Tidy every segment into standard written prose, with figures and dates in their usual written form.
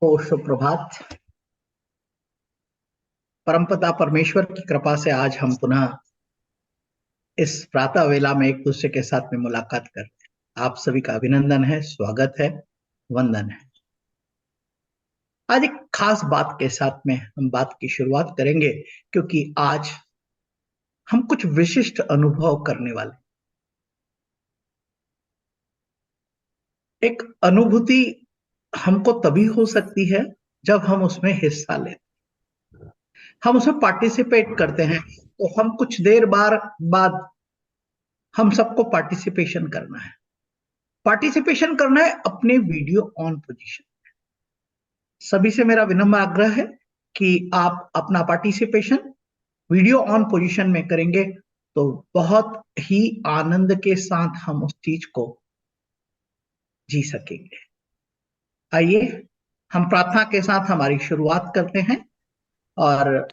को सुप्रभात। परमपिता परमेश्वर की कृपा से आज हम पुनः इस प्रातः वेला में एक दूसरे के साथ में मुलाकात करते हैं। आप सभी का अभिनंदन है, स्वागत है, वंदन है। आज एक खास बात के साथ में हम बात की शुरुआत करेंगे, क्योंकि आज हम कुछ विशिष्ट अनुभव करने वाले। एक अनुभूति हमको तभी हो सकती है जब हम उसमें हिस्सा लेते, हम उसमें पार्टिसिपेट करते हैं। तो हम कुछ देर बाद हम सबको पार्टिसिपेशन करना है। पार्टिसिपेशन करना है अपने वीडियो ऑन पोजीशन। सभी से मेरा विनम्र आग्रह है कि आप अपना पार्टिसिपेशन वीडियो ऑन पोजीशन में करेंगे तो बहुत ही आनंद के साथ हम उस चीज को जी सकेंगे। आइए हम प्रार्थना के साथ हमारी शुरुआत करते हैं और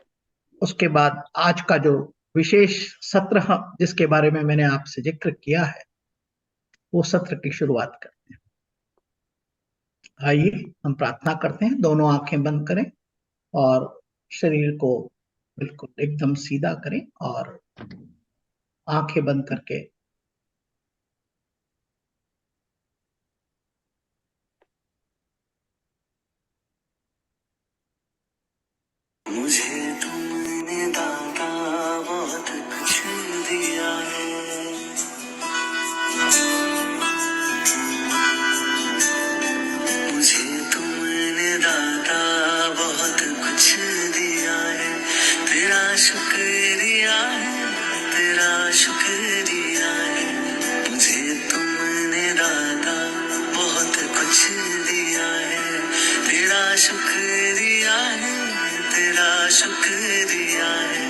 उसके बाद आज का जो विशेष सत्र जिसके बारे में मैंने आपसे जिक्र किया है वो सत्र की शुरुआत करते हैं। आइए हम प्रार्थना करते हैं। दोनों आंखें बंद करें और शरीर को बिल्कुल एकदम सीधा करें और आंखें बंद करके मुझे तुमने दाता बहुत कुछ दिया है। मुझे तुमने दाता बहुत कुछ दिया है। तेरा शुक्रिया है, तेरा शुक्रिया है। मुझे तुमने दाता बहुत कुछ दिया है। तेरा शुक्रिया है, तेरा शुक्रिया है।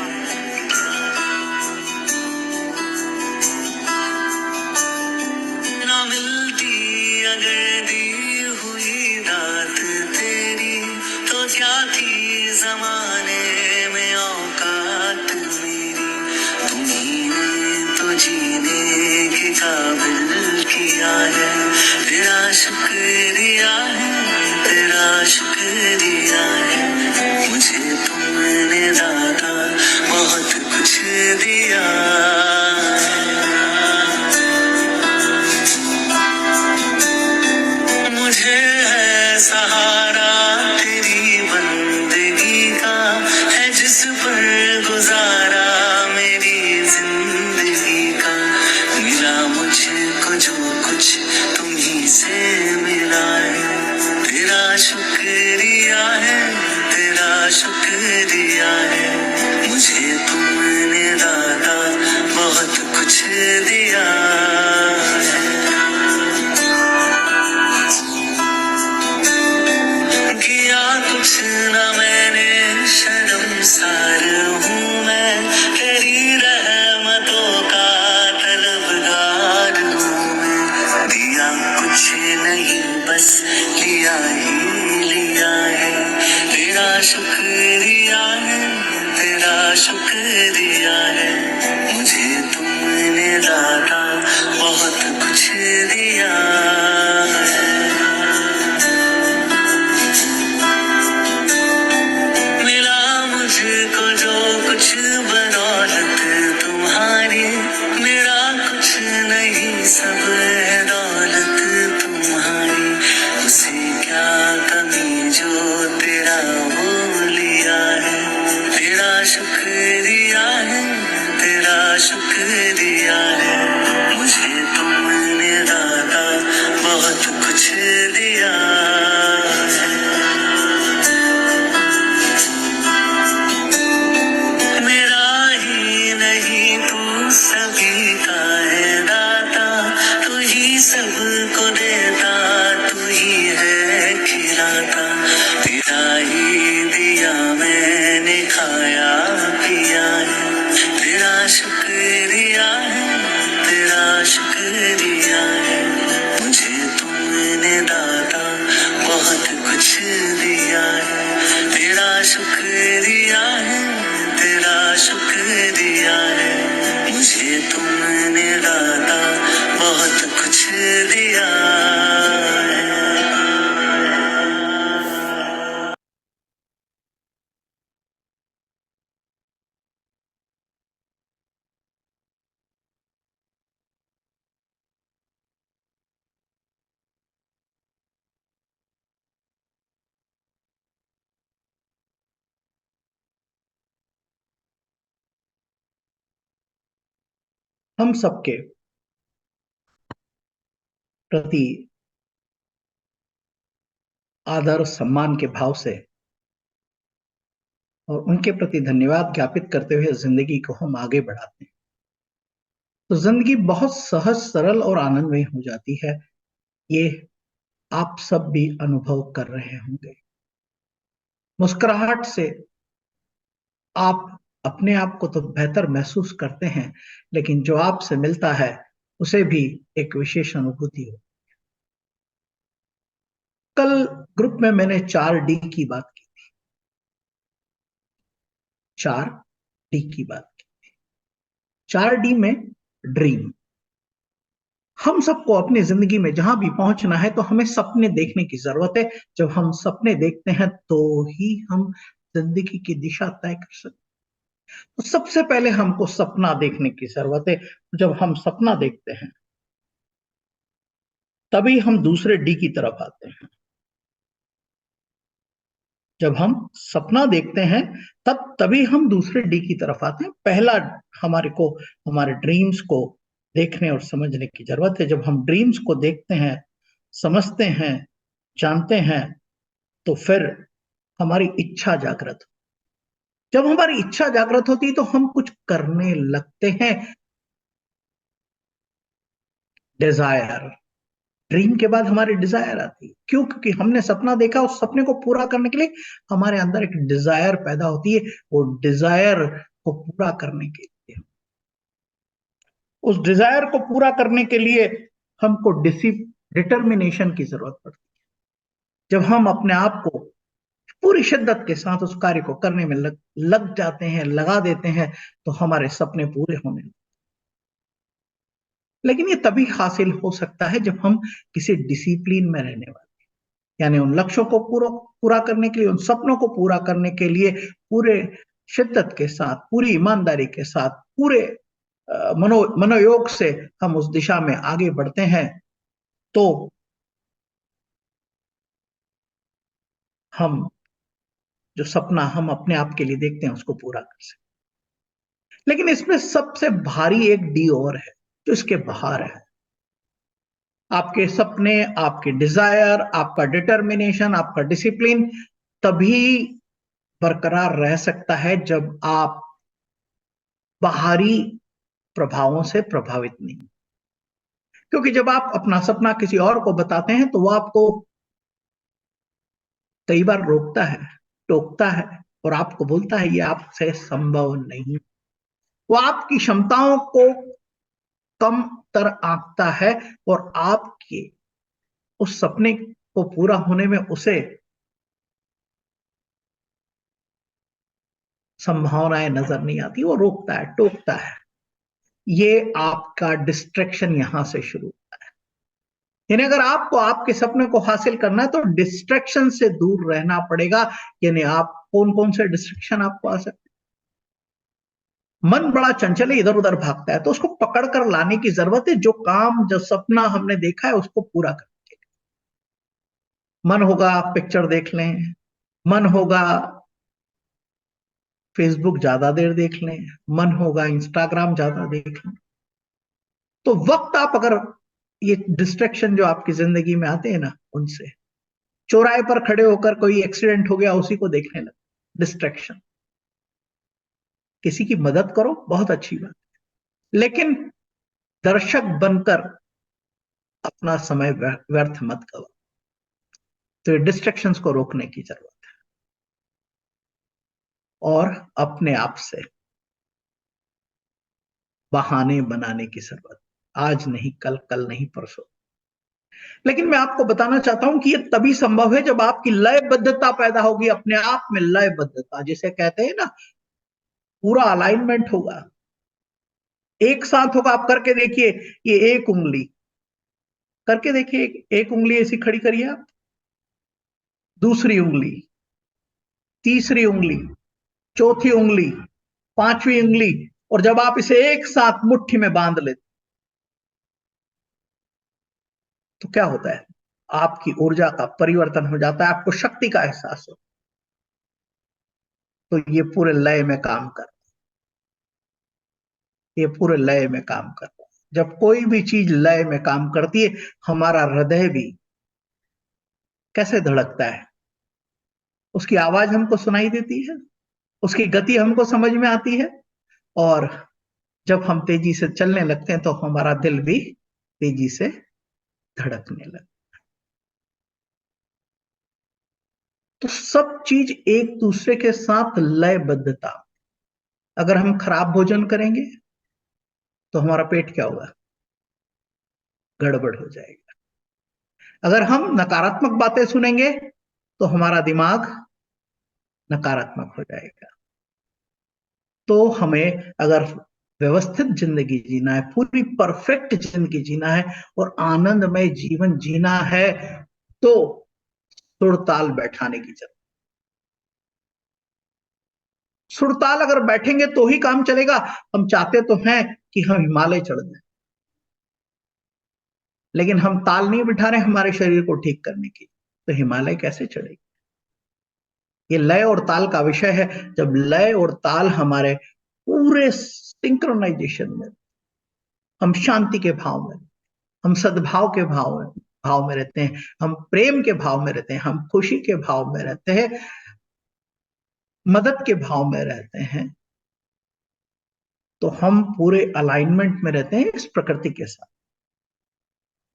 ना मिलती अगर दी हुई दात तेरी तो क्या थी जमाने में औकात मेरी। तुम्ही ने तो जीने के काबिल किया है। तेरा शुक्रिया है, तेरा शुक्रिया है। मुझे तुमने दाता बहुत कुछ दिया है। मुझे है सहारा तेरी बंदगी का, है जिस पर गुजारा मेरी जिंदगी का। मिला मुझको जो कुछ तुम्ही से मिला है। तेरा शुक्रिया है, तेरा शुक्रिया है। मुझे तुमने दाता बहुत कुछ दिया है। किया कुछ न मैंने, शर्मसार हूँ मैं। तेरी रहमतों का तलबगार हूँ मैं। दिया कुछ नहीं बस लिया ही लिया है। तेरा शुक्रिया है, तेरा शुक्रिया है। मुझे तुमने दाता बहुत कुछ दिया है। मिला मुझको जो कुछ बदौलत तुम्हारी, मेरा कुछ नहीं सब है दौलत तुम्हारी। उसे क्या कमी जो तेरा वो लिया है। तेरा शुक्रिया है, तेरा शुक्रिया है। मुझे तुमने दाता बहुत कुछ दिया है। मेरा ही नहीं तू सभी का है दाता। तू ही सबको देता, तू ही है खिलाता। तेरा ही दिया मैंने खाया पिया है। तेरा शुक्रिया है, तेरा शुक्रिया है। मुझे तुमने दाता बहुत कुछ दिया है। तेरा शुक्रिया है, तेरा शुक्रिया है। मुझे तुमने दाता बहुत कुछ दिया है। हम सबके प्रति आदर और सम्मान के भाव से और उनके प्रति धन्यवाद ज्ञापित करते हुए जिंदगी को हम आगे बढ़ाते हैं तो जिंदगी बहुत सहज, सरल और आनंदमय हो जाती है। ये आप सब भी अनुभव कर रहे होंगे। मुस्कुराहट से आप अपने आप को तो बेहतर महसूस करते हैं, लेकिन जो आपसे मिलता है उसे भी एक विशेष अनुभूति हो। कल ग्रुप में मैंने 4D की बात की। 4D की बात की। 4D में ड्रीम। हम सबको अपनी जिंदगी में जहां भी पहुंचना है तो हमें सपने देखने की जरूरत है। जब हम सपने देखते हैं तो ही हम जिंदगी की दिशा तय कर सकते हैं। तो सबसे पहले हमको सपना देखने की जरूरत है। जब हम सपना देखते हैं तभी हम दूसरे डी की तरफ आते हैं। जब हम सपना देखते हैं तभी हम दूसरे डी की तरफ आते हैं। पहला हमारे को हमारे ड्रीम्स को देखने और समझने की जरूरत है। जब हम ड्रीम्स को देखते हैं, समझते हैं, जानते हैं तो फिर हमारी इच्छा जागृत हो। जब हमारी इच्छा जागृत होती है तो हम कुछ करने लगते हैं। डिजायर, ड्रीम के बाद हमारी डिजायर आती है। क्यों? क्योंकि हमने सपना देखा, उस सपने को पूरा करने के लिए हमारे अंदर एक डिजायर पैदा होती है। वो डिजायर को पूरा करने के लिए, उस डिजायर को पूरा करने के लिए हमको डिटर्मिनेशन की जरूरत पड़ती है। जब हम अपने आप को पूरी शिद्दत के साथ उस कार्य को करने में लग जाते हैं, लगा देते हैं, तो हमारे सपने पूरे होने लगते हैं। लेकिन ये तभी हासिल हो सकता है जब हम किसी डिसिप्लिन में रहने वाले, यानी उन लक्ष्यों को पूरा करने के लिए, उन सपनों को पूरा करने के लिए पूरे शिद्दत के साथ, पूरी ईमानदारी के साथ, पूरे मनोयोग से हम उस दिशा में आगे बढ़ते हैं तो हम जो सपना हम अपने आप के लिए देखते हैं उसको पूरा कर सकते। लेकिन इसमें सबसे भारी एक डी और है जो इसके बाहर है। आपके सपने, आपके डिजायर, आपका डिटर्मिनेशन, आपका डिसिप्लिन तभी बरकरार रह सकता है जब आप बाहरी प्रभावों से प्रभावित नहीं। क्योंकि जब आप अपना सपना किसी और को बताते हैं तो वो आपको कई बार रोकता है, टोकता है और आपको बोलता है ये आपसे संभव नहीं। वो आपकी क्षमताओं को कम तर आंकता है और आपके उस सपने को पूरा होने में उसे संभावनाएं नजर नहीं आती। वो रोकता है, टोकता है। ये आपका डिस्ट्रैक्शन यहां से शुरू होता है। यानी अगर आपको आपके सपने को हासिल करना है तो डिस्ट्रैक्शन से दूर रहना पड़ेगा। यानी आप कौन कौन से डिस्ट्रैक्शन आपको आ सकते हैं? मन बड़ा चंचल है, इधर उधर भागता है, तो उसको पकड़ कर लाने की जरूरत है। जो काम, जो सपना हमने देखा है उसको पूरा करने के लिए मन होगा पिक्चर देख लें, मन होगा फेसबुक ज्यादा देर देख लें, मन होगा इंस्टाग्राम ज्यादा देख लें। तो वक्त आप अगर ये डिस्ट्रैक्शन जो आपकी जिंदगी में आते हैं ना, उनसे चौराहे पर खड़े होकर कोई एक्सीडेंट हो गया उसी को देखने लगे, डिस्ट्रैक्शन। किसी की मदद करो, बहुत अच्छी बात, लेकिन दर्शक बनकर अपना समय व्यर्थ मत करो। तो ये डिस्ट्रैक्शंस को रोकने की जरूरत है और अपने आप से बहाने बनाने की जरूरत। आज नहीं कल, कल नहीं परसों। लेकिन मैं आपको बताना चाहता हूं कि ये तभी संभव है जब आपकी लयबद्धता पैदा होगी। अपने आप में लयबद्धता जिसे कहते हैं ना, पूरा अलाइनमेंट होगा, एक साथ होगा। आप करके देखिए, ये एक उंगली करके देखिए, एक उंगली ऐसी खड़ी करिए आप, दूसरी उंगली, तीसरी उंगली, चौथी उंगली, पांचवी उंगली, और जब आप इसे एक साथ मुट्ठी में बांध लेते तो क्या होता है? आपकी ऊर्जा का परिवर्तन हो जाता है, आपको शक्ति का एहसास हो, तो ये पूरे लय में काम कर। ये पूरे लय में काम करता है। जब कोई भी चीज लय में काम करती है, हमारा हृदय भी कैसे धड़कता है, उसकी आवाज हमको सुनाई देती है, उसकी गति हमको समझ में आती है। और जब हम तेजी से चलने लगते हैं तो हमारा दिल भी तेजी से धड़कने लगता है। तो सब चीज एक दूसरे के साथ लयबद्धता। अगर हम खराब भोजन करेंगे तो हमारा पेट क्या होगा, गड़बड़ हो जाएगा। अगर हम नकारात्मक बातें सुनेंगे तो हमारा दिमाग नकारात्मक हो जाएगा। तो हमें अगर व्यवस्थित जिंदगी जीना है, पूरी परफेक्ट जिंदगी जीना है और आनंदमय जीवन जीना है, तो सुरताल बैठाने की जरूरत। सुरताल अगर बैठेंगे तो ही काम चलेगा। हम चाहते तो हैं कि हम हिमालय चढ़ जाएं, लेकिन हम ताल नहीं बिठा रहे हमारे शरीर को ठीक करने की, तो हिमालय कैसे चढ़ेगी। ये लय और ताल का विषय है। जब लय और ताल हमारे पूरे सिंक्रोनाइजेशन में, हम शांति के भाव में, हम सद्भाव के भाव में रहते हैं, हम प्रेम के भाव में रहते हैं, हम खुशी के भाव में रहते हैं, मदद के भाव में रहते हैं, तो हम पूरे अलाइनमेंट में रहते हैं इस प्रकृति के साथ।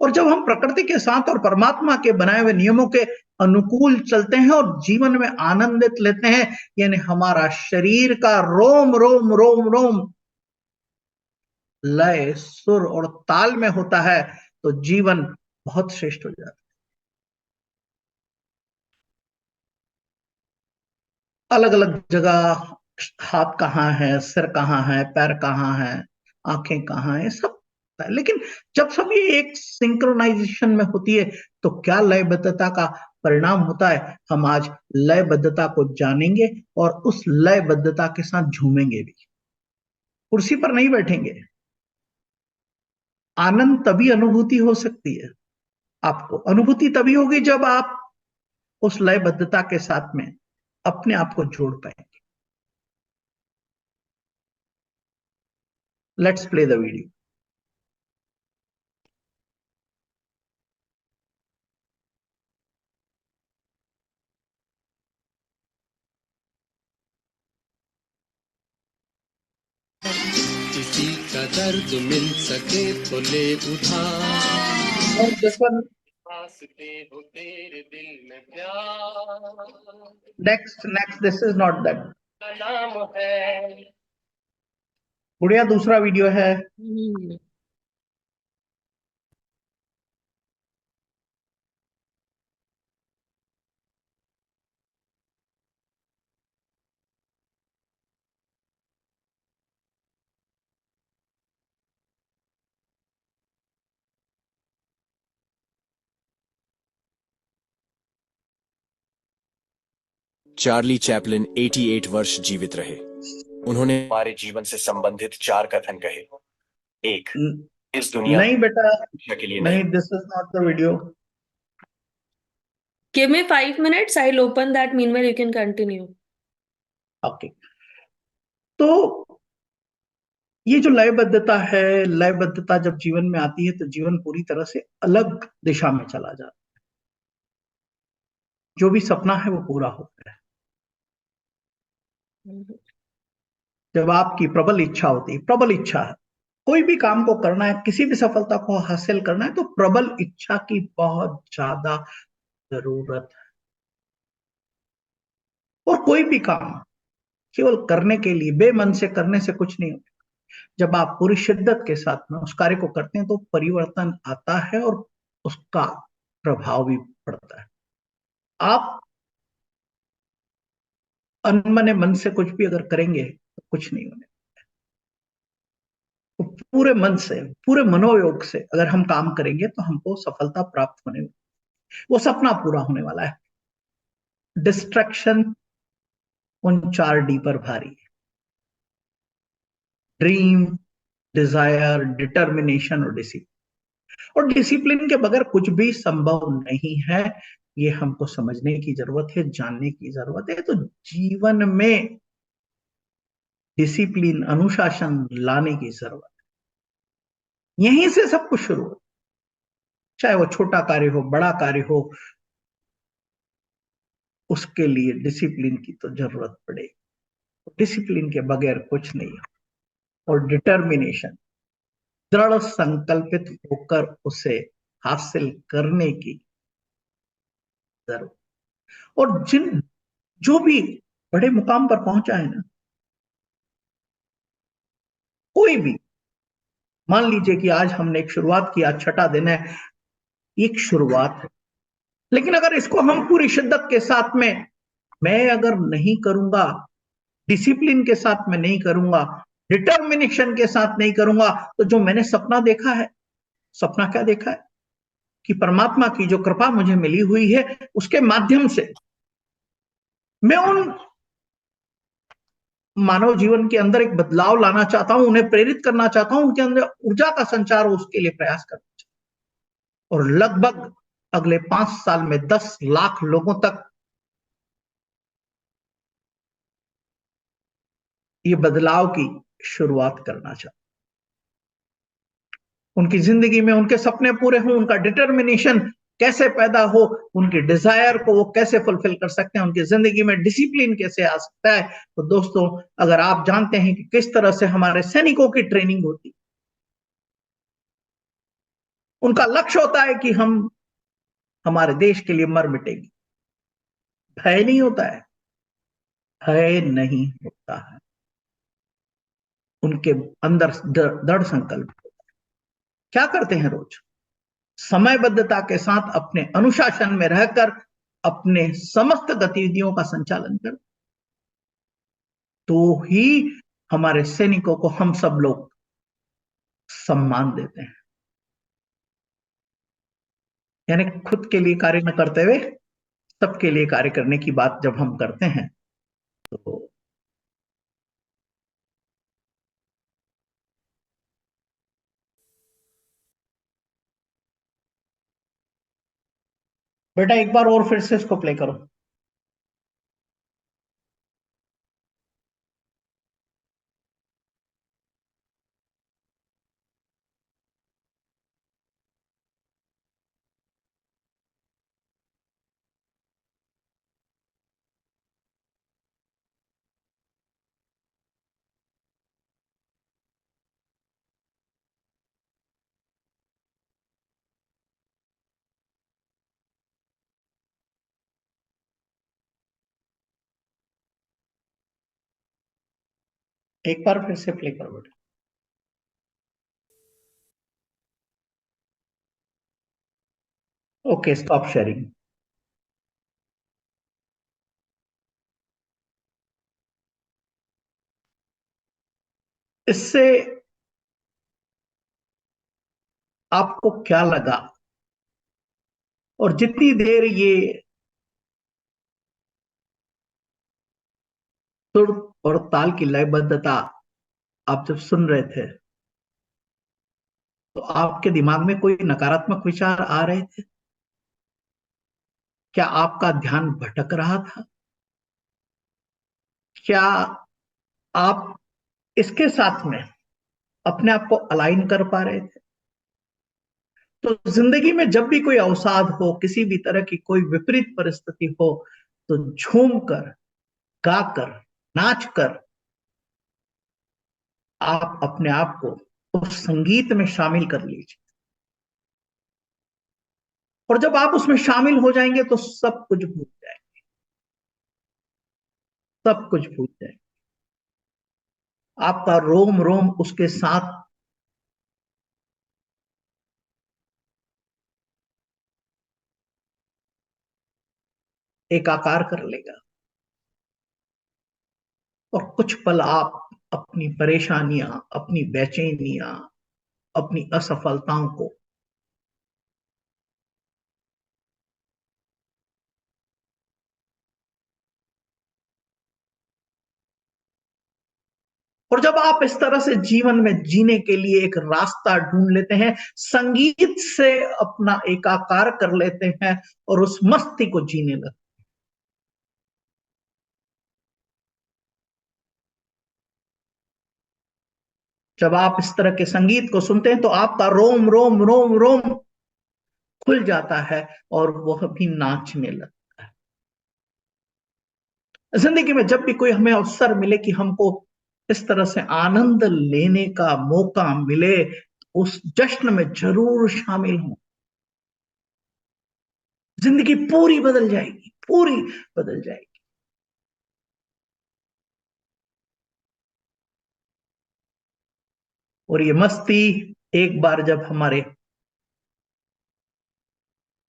और जब हम प्रकृति के साथ और परमात्मा के बनाए हुए नियमों के अनुकूल चलते हैं और जीवन में आनंदित लेते हैं, यानी हमारा शरीर का रोम रोम रोम रोम लय सुर और ताल में होता है, तो जीवन बहुत श्रेष्ठ हो जाता है। अलग अलग जगह, हाथ कहाँ है, सिर कहाँ है, पैर कहाँ है, आंखें कहाँ है, सब होता है। लेकिन जब सब ये एक सिंक्रोनाइजेशन में होती है तो क्या लयबद्धता का परिणाम होता है। हम आज लयबद्धता को जानेंगे और उस लयबद्धता के साथ झूमेंगे भी। कुर्सी पर नहीं बैठेंगे। आनंद तभी अनुभूति हो सकती है, आपको अनुभूति तभी होगी जब आप उस लयबद्धता के साथ में अपने आप को जोड़ पाएंगे। Let's play the video. किसी का दर्द मिल सके तो ले उधार, और दिस वन, वास्ते हो तेरे दिल में प्यार, next this is not that. का नाम है। गुड़िया दूसरा वीडियो है। चार्ली चैपलिन 88 वर्ष जीवित रहे। उन्होंने हमारे जीवन से संबंधित 4 कथन कहे। 1, इस दुनिया नहीं बेटा, के लिए नहीं, this is not the video. Give me 5 minutes. I'll open that. Meanwhile, you can continue. Okay. तो ये जो लयबद्धता है, लयबद्धता जब जीवन में आती है तो जीवन पूरी तरह से अलग दिशा में चला जाता है। जो भी सपना है वो पूरा होता है। जब आपकी प्रबल इच्छा होती है, प्रबल इच्छा है, कोई भी काम को करना है, किसी भी सफलता को हासिल करना है, तो प्रबल इच्छा की बहुत ज्यादा जरूरत है। और कोई भी काम केवल करने के लिए, बेमन से करने से कुछ नहीं होता। जब आप पूरी शिद्दत के साथ में उस कार्य को करते हैं तो परिवर्तन आता है और उसका प्रभाव भी पड़ता है। आप अनमने मन से कुछ भी अगर करेंगे तो कुछ नहीं होने। तो पूरे मन से, पूरे मनोयोग से अगर हम काम करेंगे तो हमको सफलता प्राप्त होने वाली, वो सपना पूरा होने वाला है। डिस्ट्रैक्शन उन 4D पर भारी है। ड्रीम, डिजायर, डिटर्मिनेशन और डिसिप्लिन। और डिसिप्लिन के बगैर कुछ भी संभव नहीं है। ये हमको समझने की जरूरत है, जानने की जरूरत है। तो जीवन में डिसिप्लिन, अनुशासन लाने की जरूरत है। यहीं से सब कुछ शुरू हो, चाहे वो छोटा कार्य हो, बड़ा कार्य हो, उसके लिए डिसिप्लिन की तो जरूरत पड़ेगी। डिसिप्लिन के बगैर कुछ नहीं है। और डिटर्मिनेशन, दृढ़ संकल्पित होकर उसे हासिल करने की जरूरत। और जो भी बड़े मुकाम पर पहुंचा है ना, कोई भी, मान लीजिए कि आज हमने एक शुरुआत किया, छठा दिन है, एक शुरुआत है, लेकिन अगर इसको हम पूरी शिद्दत के साथ में, मैं अगर नहीं करूंगा, डिसिप्लिन के साथ में नहीं करूंगा, डिटर्मिनेशन के साथ नहीं करूंगा, तो जो मैंने सपना देखा है, सपना क्या देखा है कि परमात्मा की जो कृपा मुझे मिली हुई है, उसके माध्यम से मैं उन मानव जीवन के अंदर एक बदलाव लाना चाहता हूं, उन्हें प्रेरित करना चाहता हूं, उनके अंदर ऊर्जा का संचार हो, उसके लिए प्रयास करना चाहता हूं। और लगभग अगले 5 साल में 10 लाख लोगों तक ये बदलाव की शुरुआत करना चाहता हूं। उनकी जिंदगी में उनके सपने पूरे हों, उनका डिटर्मिनेशन कैसे पैदा हो, उनके डिजायर को वो कैसे फुलफिल कर सकते हैं, उनकी जिंदगी में डिसिप्लिन कैसे आ सकता है। तो दोस्तों, अगर आप जानते हैं कि किस तरह से हमारे सैनिकों की ट्रेनिंग होती, उनका लक्ष्य होता है कि हम हमारे देश के लिए मर मिटेंगे, भय नहीं होता है, भय नहीं होता है, उनके अंदर दृढ़ संकल्प। क्या करते हैं रोज? समयबद्धता के साथ अपने अनुशासन में रहकर अपने समस्त गतिविधियों का संचालन कर, तो ही हमारे सैनिकों को हम सब लोग सम्मान देते हैं। यानी खुद के लिए कार्य न करते हुए सबके लिए कार्य करने की बात जब हम करते हैं, तो बेटा एक बार और फिर से इसको प्ले करो। एक बार फिर से प्ले करो बेटा। Okay, stop sharing. इससे आपको क्या लगा? और जितनी देर ये सुर और ताल की लयबद्धता आप जब सुन रहे थे, तो आपके दिमाग में कोई नकारात्मक विचार आ रहे थे? क्या आपका ध्यान भटक रहा था? क्या आप इसके साथ में अपने आप को अलाइन कर पा रहे थे? तो जिंदगी में जब भी कोई अवसाद हो, किसी भी तरह की कोई विपरीत परिस्थिति हो, तो झूम कर, गाकर, नाच कर आप अपने आप को उस संगीत में शामिल कर लीजिए। और जब आप उसमें शामिल हो जाएंगे तो सब कुछ भूल जाएंगे, सब कुछ भूल जाएंगे। आपका रोम रोम उसके साथ एकाकार कर लेगा। और कुछ पल आप अपनी परेशानियां, अपनी बेचैनियां, अपनी असफलताओं को, और जब आप इस तरह से जीवन में जीने के लिए एक रास्ता ढूंढ लेते हैं, संगीत से अपना एकाकार कर लेते हैं और उस मस्ती को जीने लगते हैं, जब आप इस तरह के संगीत को सुनते हैं तो आपका रोम रोम रोम रोम खुल जाता है और वह भी नाचने लगता है। जिंदगी में जब भी कोई हमें अवसर मिले कि हमको इस तरह से आनंद लेने का मौका मिले, उस जश्न में जरूर शामिल हों। जिंदगी पूरी बदल जाएगी, पूरी बदल जाएगी। और ये मस्ती एक बार जब हमारे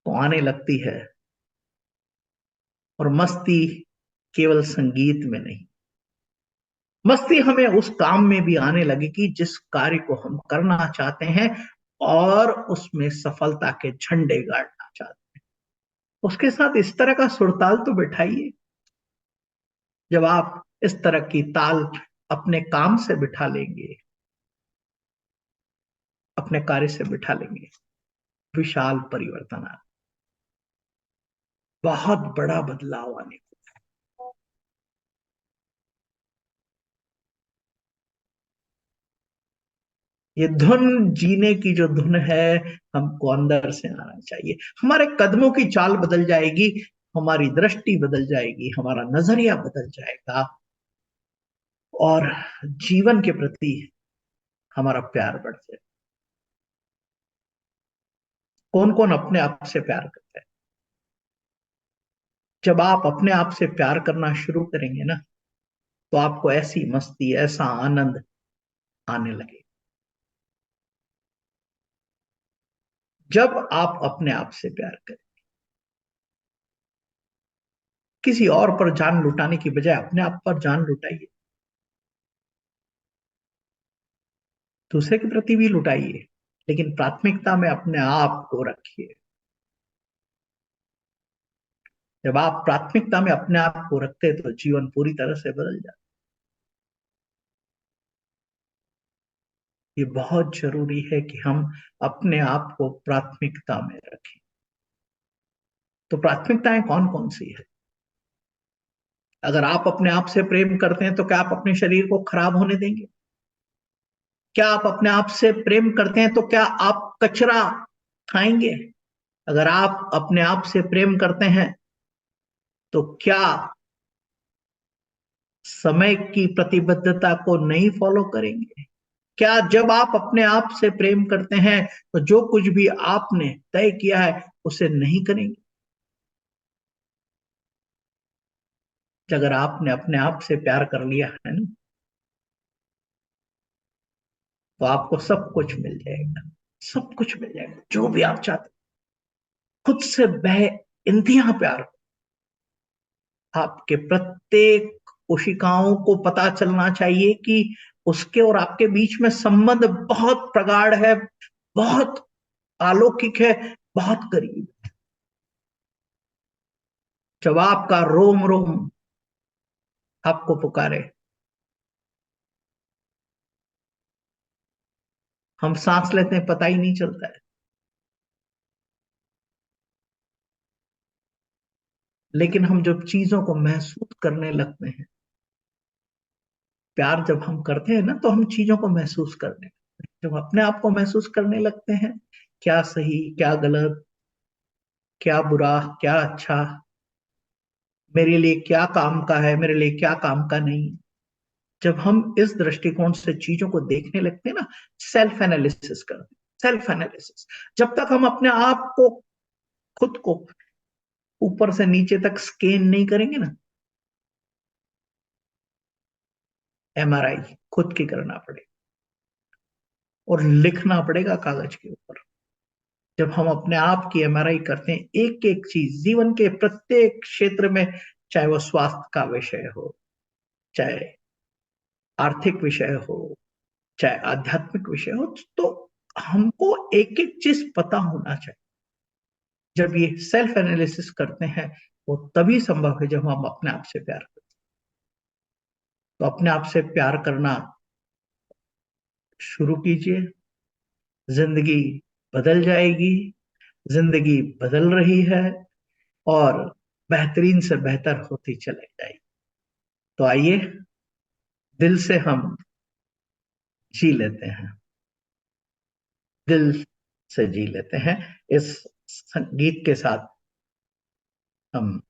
को आने लगती है, और मस्ती केवल संगीत में नहीं, मस्ती हमें उस काम में भी आने लगेगी जिस कार्य को हम करना चाहते हैं और उसमें सफलता के झंडे गाड़ना चाहते हैं। उसके साथ इस तरह का सुरताल तो बिठाइए। जब आप इस तरह की ताल अपने काम से बिठा लेंगे, अपने कार्य से बिठा लेंगे, विशाल परिवर्तन आ, बहुत बड़ा बदलाव आने को। ये धुन, जीने की जो धुन है, हमको अंदर से आना चाहिए। हमारे कदमों की चाल बदल जाएगी, हमारी दृष्टि बदल जाएगी, हमारा नजरिया बदल जाएगा और जीवन के प्रति हमारा प्यार बढ़ जाएगा। कौन कौन अपने आप से प्यार करता है? जब आप अपने आप से प्यार करना शुरू करेंगे ना, तो आपको ऐसी मस्ती, ऐसा आनंद आने लगेगा। जब आप अपने आप से प्यार करें, किसी और पर जान लुटाने की बजाय अपने आप पर जान लुटाइए, दूसरे के प्रति भी लुटाइए, लेकिन प्राथमिकता में अपने आप को रखिए। जब आप प्राथमिकता में अपने आप को रखते हैं तो जीवन पूरी तरह से बदल जाता है। ये बहुत जरूरी है कि हम अपने आप को प्राथमिकता में रखें। तो प्राथमिकताएं कौन कौन सी है? अगर आप अपने आप से प्रेम करते हैं तो क्या आप अपने शरीर को खराब होने देंगे? क्या आप अपने आप से प्रेम करते हैं तो क्या आप कचरा खाएंगे? अगर आप अपने आप से प्रेम करते हैं तो क्या समय की प्रतिबद्धता को नहीं फॉलो करेंगे? क्या जब आप अपने आप से प्रेम करते हैं तो जो कुछ भी आपने तय किया है उसे नहीं करेंगे? अगर आपने अपने आप से प्यार कर लिया है ना, तो आपको सब कुछ मिल जाएगा, सब कुछ मिल जाएगा जो भी आप चाहते हैं। खुद से बह इंतहा प्यार। आपके प्रत्येक कोशिकाओं को पता चलना चाहिए कि उसके और आपके बीच में संबंध बहुत प्रगाढ़ है, बहुत अलौकिक है, बहुत करीब। जब आपका रोम रोम आपको पुकारे, हम सांस लेते हैं पता ही नहीं चलता है, लेकिन हम जब चीजों को महसूस करने लगते हैं, प्यार जब हम करते हैं ना तो हम चीजों को महसूस करने लगते हैं। जब अपने आप को महसूस करने लगते हैं, क्या सही, क्या गलत, क्या बुरा, क्या अच्छा, मेरे लिए क्या काम का है, मेरे लिए क्या काम का नहीं। जब हम इस दृष्टिकोण से चीजों को देखने लगते हैं ना, सेल्फ एनालिसिस करते हैं, सेल्फ एनालिसिस। जब तक हम अपने आप को, खुद को ऊपर से नीचे तक स्कैन नहीं करेंगे ना, एमआरआई खुद की करना पड़ेगा और लिखना पड़ेगा कागज के ऊपर। जब हम अपने आप की एमआरआई करते हैं, एक एक चीज जीवन के प्रत्येक क्षेत्र में, चाहे वो स्वास्थ्य का विषय हो, चाहे आर्थिक विषय हो, चाहे आध्यात्मिक विषय हो, तो हमको एक एक चीज पता होना चाहिए। जब ये सेल्फ एनालिसिस करते हैं, वो तभी संभव है जब हम अपने आप से प्यार करते हैं। तो अपने आप से प्यार करना शुरू कीजिए, जिंदगी बदल जाएगी। जिंदगी बदल रही है और बेहतरीन से बेहतर होती चली जाएगी। तो आइए, दिल से हम जी लेते हैं, दिल से जी लेते हैं। इस संगीत के साथ हम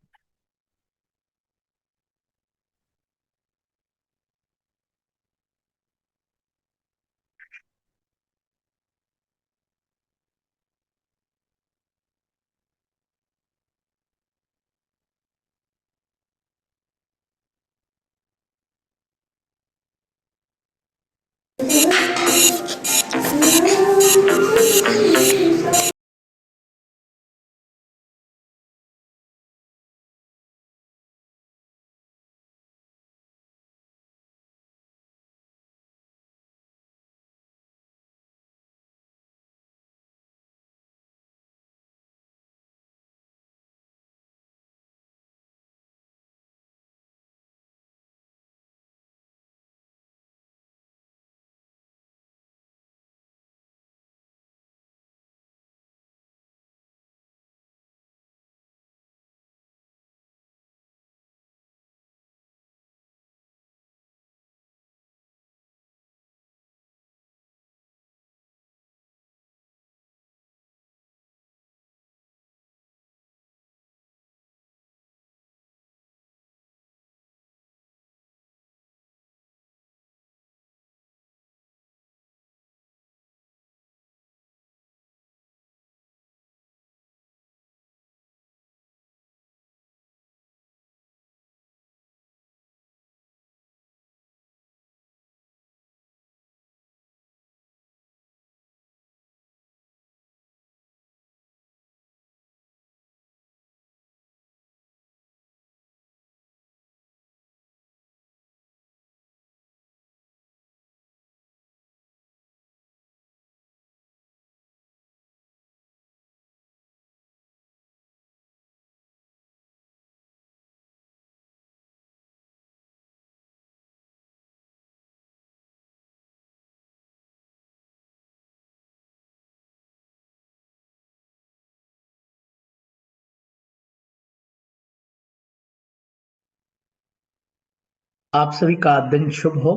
आप सभी का दिन शुभ हो।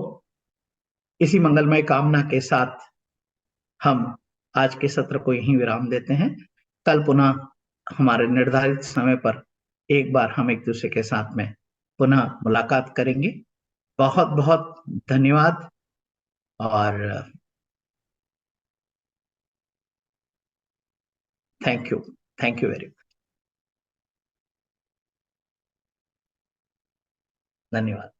इसी मंगलमय कामना के साथ हम आज के सत्र को यहीं विराम देते हैं। कल पुनः हमारे निर्धारित समय पर एक बार हम एक दूसरे के साथ में पुनः मुलाकात करेंगे। बहुत बहुत धन्यवाद और thank you, thank you very much, धन्यवाद।